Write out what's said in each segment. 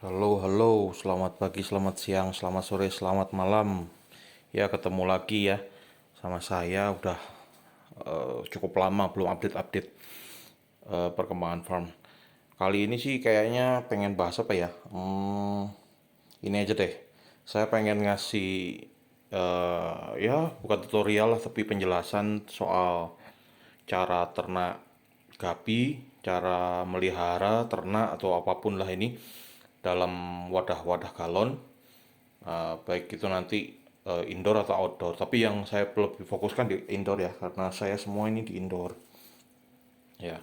Halo, selamat pagi, selamat siang, selamat sore, selamat malam. Ya, ketemu lagi ya sama saya. Udah cukup lama belum update-update perkembangan farm. Kali ini sih kayaknya pengen bahas apa ya? Ini aja deh. Saya pengen ngasih ya bukan tutorial lah, tapi penjelasan soal cara ternak gapi, cara melihara ternak atau apapun lah ini dalam wadah-wadah galon. Baik itu nanti indoor atau outdoor. Tapi yang saya lebih fokuskan di indoor ya, karena saya semua ini di indoor. Ya,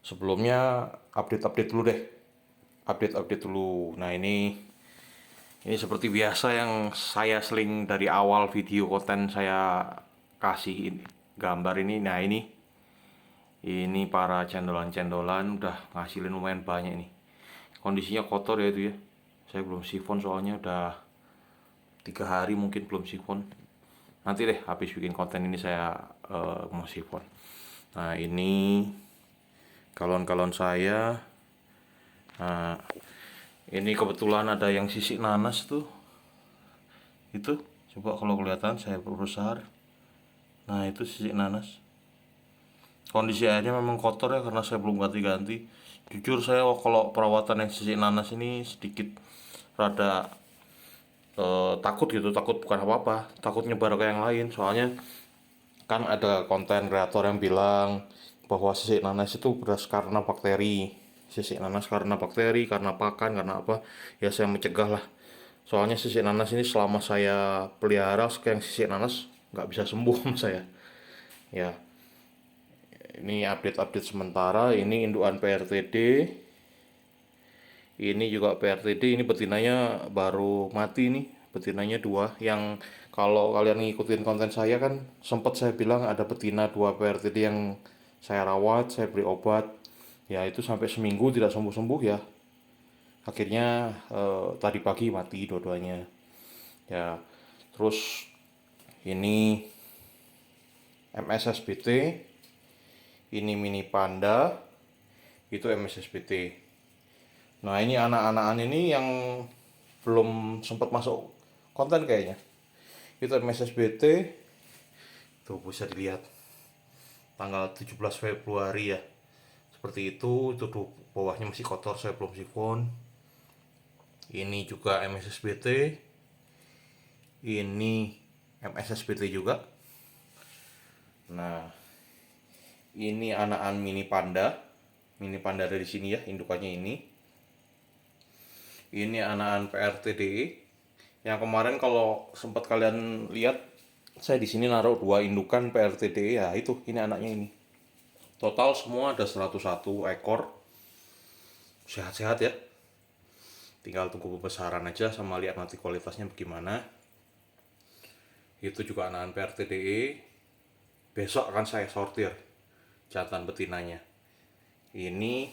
sebelumnya update-update dulu deh. Update-update dulu. Nah ini seperti biasa yang saya seling dari awal video konten saya kasih ini, gambar ini. Nah ini para cendolan-cendolan udah ngasilin lumayan banyak nih. Kondisinya kotor ya itu ya. Saya belum sifon soalnya udah 3 hari mungkin belum sifon. Nanti deh habis bikin konten ini saya mau sifon. Nah ini galon-galon saya. Nah ini kebetulan ada yang sisik nanas tuh. Itu coba kalau kelihatan saya perbesar. Nah itu sisik nanas. Kondisi airnya memang kotor ya karena saya belum ganti-ganti. Jujur saya kalau perawatan yang sisik nanas ini sedikit rada takut gitu, takut bukan apa-apa, takut nyebar ke yang lain. Soalnya kan ada konten kreator yang bilang bahwa sisik nanas itu beras karena bakteri. Sisik nanas karena bakteri, karena pakan, karena apa. Ya saya mencegah lah. Soalnya sisik nanas ini selama saya pelihara yang sisik nanas nggak bisa sembuh sama saya. Ya, ini update-update sementara. Ini indukan PRTD. Ini juga PRTD. Ini betinanya baru mati nih. Betinanya dua. Yang kalau kalian ngikutin konten saya kan sempat saya bilang ada betina dua PRTD yang saya rawat, saya beri obat. Ya itu sampai seminggu tidak sembuh-sembuh ya. Akhirnya tadi pagi mati dua-duanya. Ya, terus ini MSSBT, ini mini panda, itu MSSBT. Nah ini anak-anakan ini yang belum sempat masuk konten kayaknya. Itu MSSBT, tuh bisa dilihat tanggal 17 Februari ya. Seperti itu tuh bawahnya masih kotor, saya belum sifon. Ini juga MSSBT, ini MSSBT juga. Nah ini anakan mini panda dari sini ya, indukannya ini. Ini anakan PRTDE yang kemarin kalau sempat kalian lihat saya di sini naruh dua indukan PRTDE ya itu, ini anaknya ini. Total semua ada 101 ekor. Sehat-sehat ya. Tinggal tunggu pembesaran aja sama lihat nanti kualitasnya bagaimana. Itu juga anakan PRTDE. Besok akan saya sortir jantan betinanya. Ini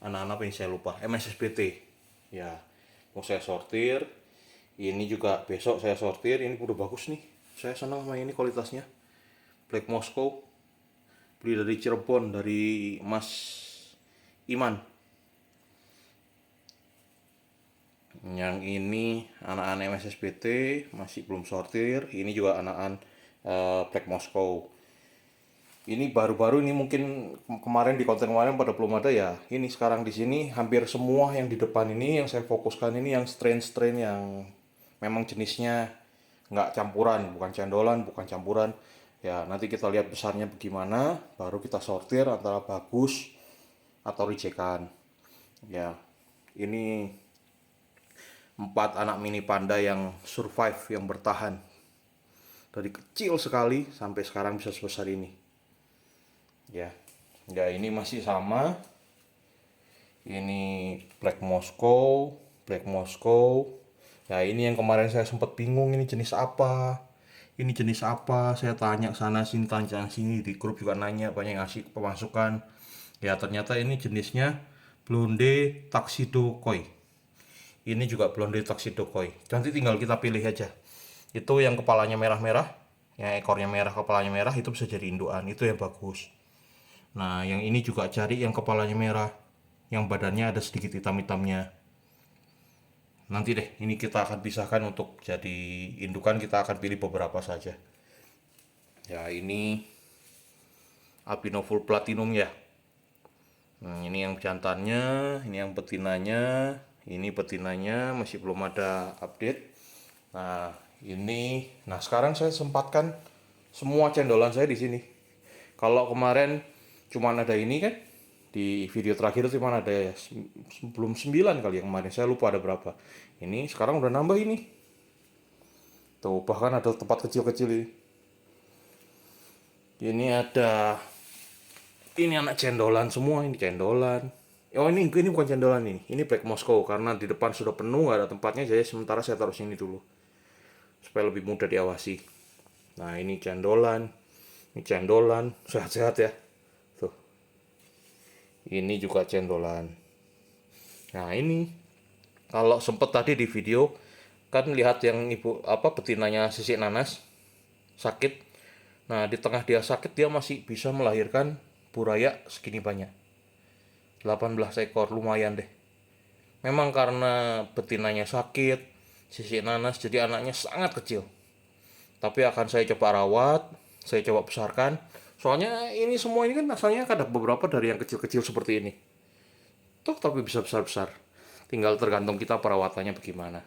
anak-anak ini saya lupa, MSSBT. Ya, mau saya sortir. Ini juga besok saya sortir. Ini udah bagus nih. Saya senang sama ini kualitasnya. Black Moscow. Beli dari Cirebon, dari Mas Iman. Yang ini anak-anak MSSBT masih belum sortir. Ini juga anak-anak Black Moscow. Ini baru-baru ini mungkin kemarin di konten kemarin pada belum ada ya. Ini sekarang di sini hampir semua yang di depan ini yang saya fokuskan ini yang strain-strain yang memang jenisnya nggak campuran, bukan cendolan, bukan campuran. Ya nanti kita lihat besarnya bagaimana, baru kita sortir antara bagus atau rijekan. Ya ini 4 anak mini panda yang survive, yang bertahan dari kecil sekali sampai sekarang bisa sebesar ini. Ya, ya ini masih sama. Ini Black Moscow, Black Moscow. Ya ini yang kemarin saya sempat bingung ini jenis apa. Ini jenis apa? Saya tanya sana sini, tanya sini, di grup juga nanya, banyak ngasih pemasukan. Ya ternyata ini jenisnya Blonde Tuxedo Koi. Ini juga Blonde Tuxedo Koi. Nanti tinggal kita pilih aja. Itu yang kepalanya merah-merah, yang ekornya merah, kepalanya merah, itu bisa jadi indukan. Itu yang bagus. Nah, yang ini juga cari yang kepalanya merah, yang badannya ada sedikit hitam-hitamnya. nanti deh ini kita akan pisahkan untuk jadi indukan, kita akan pilih beberapa saja. Ya ini albino full platinum ya. Ini yang jantannya, ini yang betinanya, ini betinanya masih belum ada update. Nah, nah sekarang saya sempatkan semua cendolan saya di sini. Kalau kemarin cuma ada ini kan, di video terakhir itu cuma ada ya, belum 9 kali yang kemarin, saya lupa ada berapa. Ini sekarang udah nambah ini. Tuh, bahkan ada tempat kecil-kecil ini. Ini anak cendolan semua, ini cendolan. Oh ini bukan cendolan ini Black Moscow, karena di depan sudah penuh nggak ada tempatnya, jadi sementara saya taruh sini dulu supaya lebih mudah diawasi. Nah ini cendolan sehat-sehat ya. Tuh, ini juga cendolan. Nah ini kalau sempet tadi di video kan lihat yang betinanya sisik nanas sakit. Nah di tengah dia sakit, dia masih bisa melahirkan buraya segini banyak, 18 ekor, lumayan deh. Memang karena betinanya sakit, sisik nanas, jadi anaknya sangat kecil. Tapi akan saya coba rawat, saya coba besarkan. Soalnya ini semua ini kan asalnya ada beberapa dari yang kecil-kecil seperti ini. Toh tapi bisa besar-besar. Tinggal tergantung kita perawatannya bagaimana.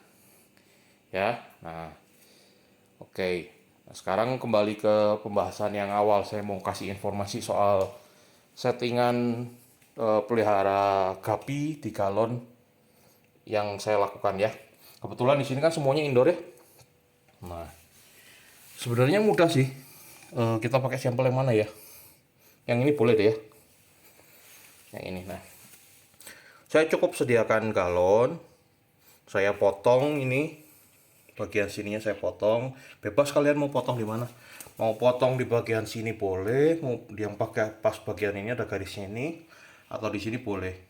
Ya, nah oke. Nah, sekarang kembali ke pembahasan yang awal. Saya mau kasih informasi soal settingan pelihara gapi di galon yang saya lakukan ya. Kebetulan di sini kan semuanya indoor ya. Nah, sebenarnya mudah sih. Kita pakai sampel yang mana ya? Yang ini boleh deh ya. Yang ini. Nah, saya cukup sediakan galon. Saya potong ini bagian sininya, saya potong. Bebas kalian mau potong di mana. Mau potong di bagian sini boleh, mau yang pakai pas bagian ini ada garisnya ini, atau di sini boleh.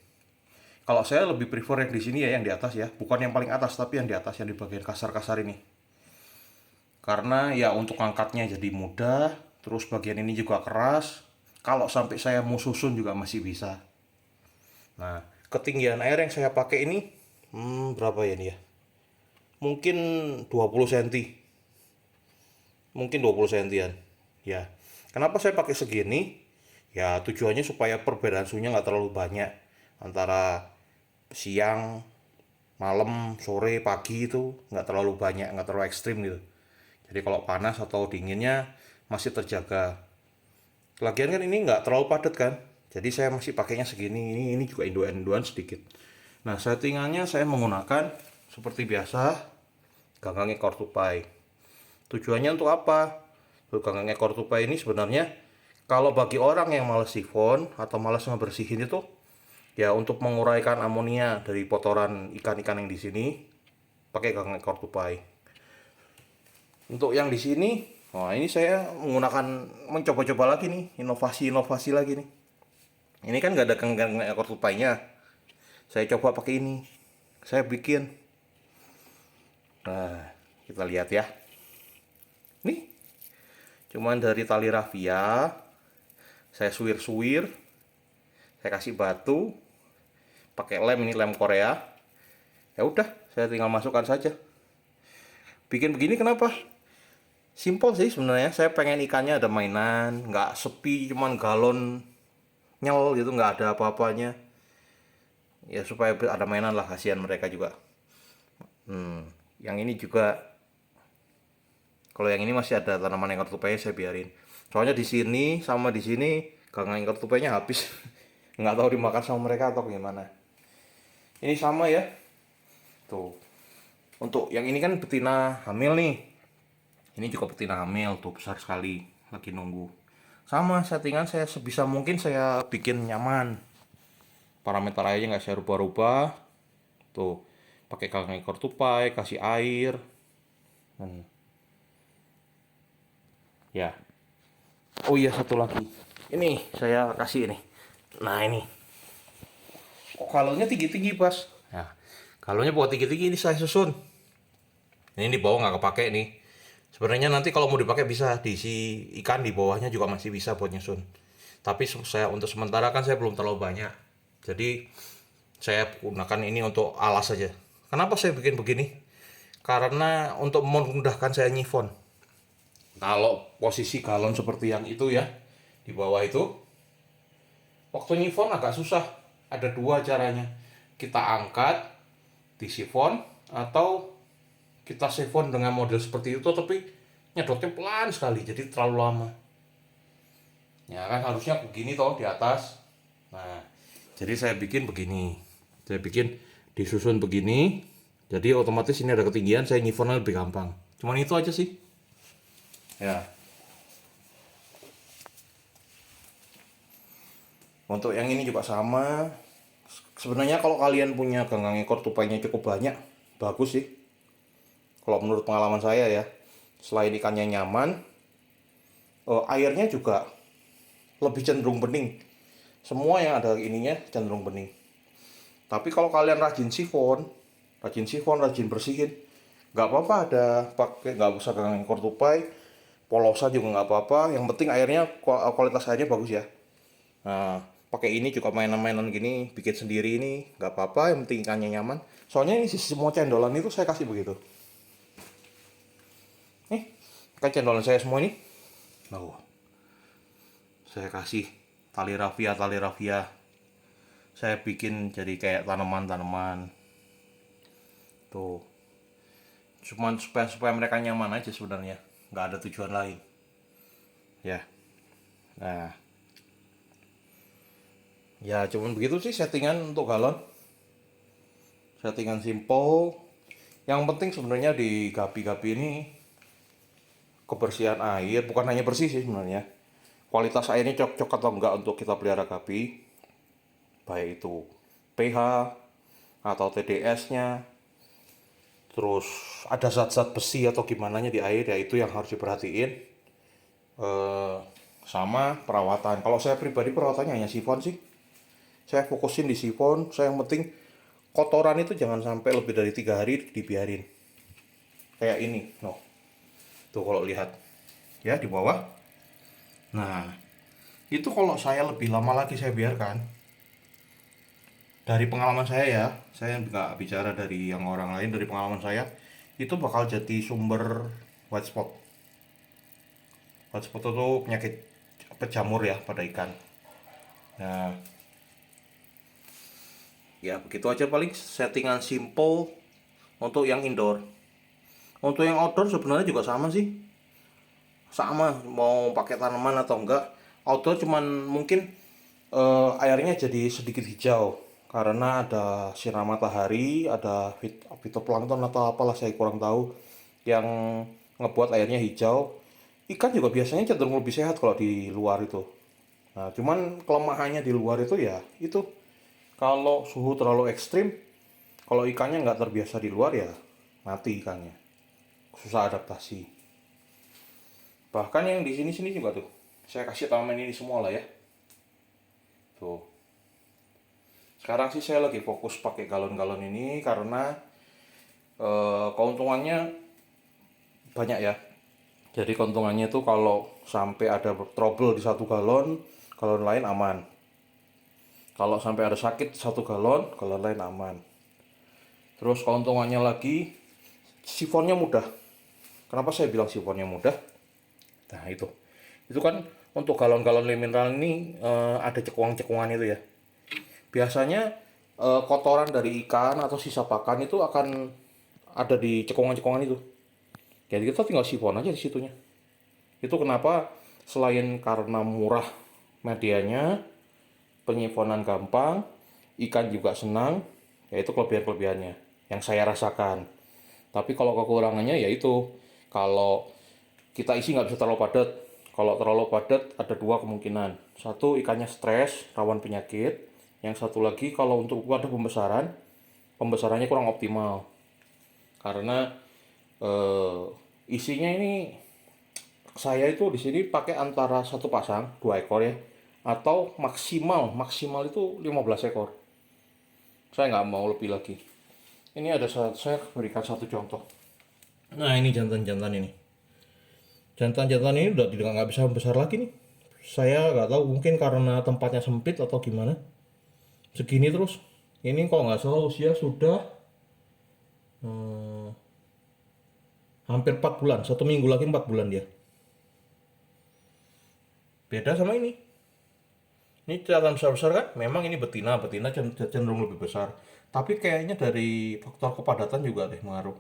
Kalau saya lebih prefer yang di sini ya, yang di atas ya, bukan yang paling atas tapi yang di atas, yang di bagian kasar-kasar ini. Karena ya untuk angkatnya jadi mudah, terus bagian ini juga keras. Kalau sampai saya mau susun juga masih bisa. Nah, ketinggian air yang saya pakai ini berapa ya ini ya? Mungkin 20 cm. Mungkin 20 sentian ya. Kenapa saya pakai segini? Ya tujuannya supaya perbedaan suhunya nggak terlalu banyak antara siang, malam, sore, pagi, itu nggak terlalu banyak, nggak terlalu ekstrim gitu. Jadi kalau panas atau dinginnya masih terjaga. Lagian kan ini nggak terlalu padat kan, jadi saya masih pakainya segini. Ini juga induan sedikit. Nah settingannya saya menggunakan seperti biasa ganggang ekor tupai. Tujuannya untuk apa? Ganggang ekor tupai ini sebenarnya kalau bagi orang yang malas sifon atau malas ngebersihin itu, ya untuk menguraikan amonia dari kotoran ikan-ikan yang di sini, pakai ganggang ekor tupai. Untuk yang di sini, wah ini saya mencoba-coba lagi nih, inovasi lagi nih. Ini kan nggak ada ganggang ekor tupainya. Saya coba pakai ini. Saya bikin. Nah, kita lihat ya. Nih, cuman dari tali raffia, saya suwir-suwir, saya kasih batu, pakai lem, ini lem Korea. Ya udah, saya tinggal masukkan saja. Bikin begini kenapa? Simpel sih sebenarnya. Saya pengen ikannya ada mainan, nggak sepi, cuman galon nyel gitu, nggak ada apa-apanya. Ya supaya ada mainan lah, kasihan mereka juga. Yang ini juga. Kalau yang ini masih ada tanaman ekor tupainya, saya biarin. Soalnya di sini sama di sini ganggang ekor tupainya habis. Nggak tahu dimakan sama mereka atau gimana. Ini sama ya. Tuh. Untuk yang ini kan betina hamil nih. Ini juga betina hamil, tuh besar sekali. Lagi nunggu. Sama settingan saya sebisa mungkin saya bikin nyaman. Parameter airnya nggak saya rubah-rubah. Tuh. Pakai ganggang ekor tupai, kasih air. Ya. Oh iya, satu lagi. Ini saya kasih ini. Nah ini. Kok galonnya tinggi-tinggi pas? Nah, galonnya buat tinggi-tinggi ini saya susun. Ini di bawah nggak kepake nih. Sebenarnya nanti kalau mau dipakai bisa diisi ikan di bawahnya juga masih bisa buat nyusun. Tapi saya untuk sementara kan saya belum terlalu banyak. Jadi saya gunakan ini untuk alas saja. Kenapa saya bikin begini? Karena untuk memudahkan saya nyifon. Kalau posisi galon seperti yang itu ya, di bawah itu, waktu nyifon agak susah. Ada dua caranya. Kita angkat, disifon, atau kita sifon dengan model seperti itu, tapi nyedotnya pelan sekali, jadi terlalu lama. Ya kan harusnya begini toh di atas. Nah, jadi saya bikin begini. Saya bikin disusun begini. Jadi otomatis ini ada ketinggian, saya nyifonnya lebih gampang. Cuman itu aja sih. Ya. Untuk yang ini juga sama. Sebenarnya kalau kalian punya ganggang ekor tupainya cukup banyak, bagus sih. Kalau menurut pengalaman saya ya, selain ikannya nyaman, airnya juga lebih cenderung bening. Semua yang ada ininya cenderung bening. Tapi kalau kalian rajin bersihin, nggak apa-apa ada pakai, nggak usah ganggang ekor tupai, polosan juga nggak apa-apa. Yang penting airnya kualitas airnya bagus ya. Nah, pakai ini juga mainan-mainan gini, bikin sendiri ini nggak apa-apa. Yang penting ikannya nyaman. Soalnya ini semua cendolan itu saya kasih begitu. Nih, kan cendolan saya semua ini. Nah, saya kasih tali rafia. Saya bikin jadi kayak tanaman-tanaman. Tuh. Cuman supaya mereka nyaman aja sebenarnya. Nggak ada tujuan lain. Ya. Nah. Ya, cuman begitu sih settingan untuk galon. Settingan simple. Yang penting sebenarnya di gapi-gapi ini kebersihan air, bukan hanya bersih sih sebenarnya. Kualitas airnya cocok atau enggak untuk kita pelihara gapi. Baik itu pH atau TDS-nya. Terus ada zat-zat besi atau gimana di air, ya itu yang harus diperhatiin. Sama perawatan. Kalau saya pribadi perawatannya hanya sifon sih. Saya fokusin di sifon. Saya yang penting kotoran itu jangan sampai lebih dari 3 hari dibiarin. Kayak ini, no. Tuh kalau lihat ya di bawah. Nah, itu kalau saya lebih lama lagi saya biarkan. Dari pengalaman saya ya, saya nggak bicara dari yang orang lain, dari pengalaman saya, itu bakal jadi sumber white spot. White spot itu penyakit pejamur ya pada ikan. Nah, ya begitu aja paling settingan simple untuk yang indoor. Untuk yang outdoor sebenarnya juga sama sih. Sama mau pakai tanaman atau enggak. Outdoor cuman mungkin airnya jadi sedikit hijau karena ada sinar matahari, ada fitoplankton atau apalah saya kurang tahu yang ngebuat airnya hijau. Ikan juga biasanya cenderung lebih sehat kalau di luar itu. Nah, cuman kelemahannya di luar itu ya itu kalau suhu terlalu ekstrim, kalau ikannya nggak terbiasa di luar ya mati ikannya, susah adaptasi. Bahkan yang di sini juga tuh, saya kasih tanaman ini semua lah ya. Tuh. Sekarang sih saya lagi fokus pakai galon-galon ini karena keuntungannya banyak ya. Jadi keuntungannya itu kalau sampai ada trouble di satu galon, galon lain aman. Kalau sampai ada sakit satu galon, galon lain aman. Terus keuntungannya lagi, sifonnya mudah. Kenapa saya bilang sifonnya mudah? Nah itu kan untuk galon-galon mineral ini ada cekuang-cekuangan itu ya. Biasanya kotoran dari ikan atau sisa pakan itu akan ada di cekungan-cekungan itu. Jadi kita tinggal sifon aja di situnya. Itu kenapa selain karena murah medianya, penyifonan gampang, ikan juga senang, yaitu kelebihan-kelebihannya yang saya rasakan. Tapi kalau kekurangannya yaitu kalau kita isi nggak bisa terlalu padat. Kalau terlalu padat ada dua kemungkinan. Satu, ikannya stres, rawan penyakit. Yang satu lagi kalau untuk wadah pembesarannya kurang optimal. Karena isinya ini saya itu di sini pakai antara satu pasang 2 ekor ya, atau maksimal itu 15 ekor. Saya nggak mau lebih lagi. Ini ada saya berikan satu contoh. Nah ini jantan-jantan ini. Jantan-jantan ini udah tidak nggak bisa besar lagi nih. Saya nggak tahu mungkin karena tempatnya sempit atau gimana. Segini terus. Ini kalau nggak salah usia sudah Hmm, hampir 4 bulan, 1 minggu lagi 4 bulan dia. Beda sama ini. Ini kelihatan besar-besar kan? Memang ini betina, betina cenderung lebih besar. Tapi kayaknya dari faktor kepadatan juga deh mengaruh.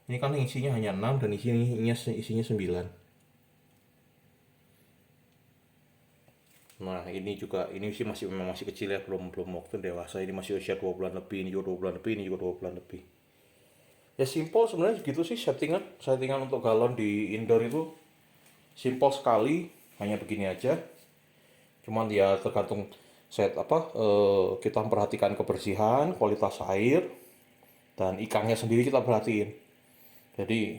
Ini kan isinya hanya 6 dan isinya 9. Nah, ini juga ini sih masih memang masih kecil ya, belum belum waktu dewasa. Ini masih usia 2 bulan lebih, ini juga 2 bulan lebih, ini juga 2 bulan lebih. Ya simple sebenarnya gitu sih settingan. Settingan untuk galon di indoor itu simple sekali, hanya begini aja. Cuman ya tergantung kita memperhatikan kebersihan, kualitas air, dan ikannya sendiri kita perhatiin. Jadi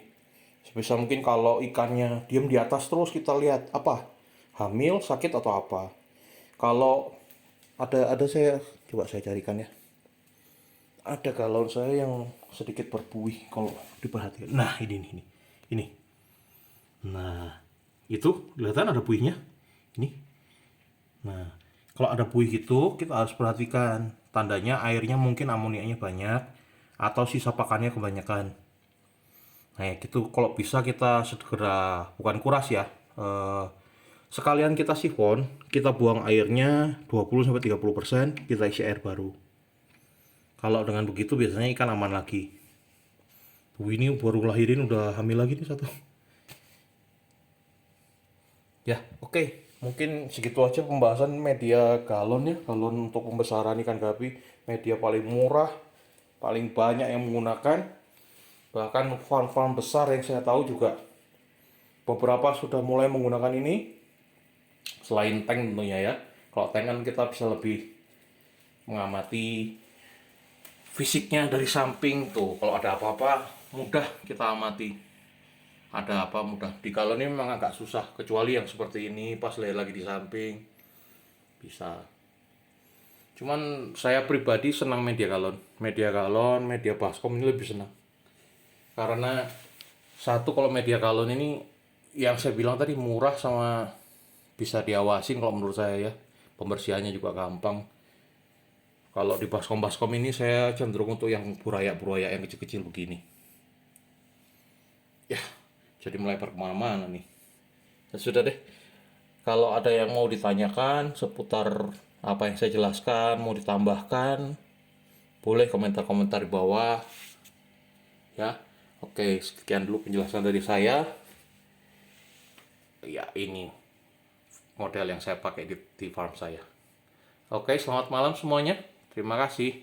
sebisa mungkin kalau ikannya diem di atas terus kita lihat apa hamil, sakit atau apa. Kalau ada saya coba saya carikan ya. Ada galon saya yang sedikit berbuih kalau diperhatikan. Nah, ini. Ini. Nah, itu kelihatan ada buihnya. Ini. Nah, kalau ada buih gitu, kita harus perhatikan. Tandanya airnya mungkin amoniaknya banyak atau sisa pakannya kebanyakan. Nah, ya gitu. Kalau bisa kita segera, bukan kuras ya. eh, Sekalian kita sifon, kita buang airnya 20-30%, kita isi air baru. Kalau dengan begitu biasanya ikan aman lagi. Ini baru lahirin udah hamil lagi nih satu. Ya, oke. Mungkin segitu aja pembahasan media galon ya. Galon untuk pembesaran ikan gapi. Media paling murah, paling banyak yang menggunakan. Bahkan farm-farm besar yang saya tahu juga beberapa sudah mulai menggunakan ini. Selain tank tentunya ya. Kalau tank kan kita bisa lebih mengamati fisiknya dari samping tuh. Kalau ada apa-apa mudah kita amati. Ada apa mudah. Di galon ini memang agak susah. Kecuali yang seperti ini pas lagi di samping. Bisa. Cuman saya pribadi senang media galon. Media galon, media baskom ini lebih senang. Karena satu kalau media galon ini yang saya bilang tadi murah sama bisa diawasin kalau menurut saya ya. Pembersihannya juga gampang. Kalau di baskom-baskom ini saya cenderung untuk yang buraya-buraya yang kecil-kecil begini. Ya, jadi melebar kemana-mana nih. Ya sudah deh. Kalau ada yang mau ditanyakan seputar apa yang saya jelaskan, mau ditambahkan, boleh komentar-komentar di bawah. Ya, oke, sekian dulu penjelasan dari saya. Ya, ini model yang saya pakai di farm saya. Oke, selamat malam semuanya. Terima kasih.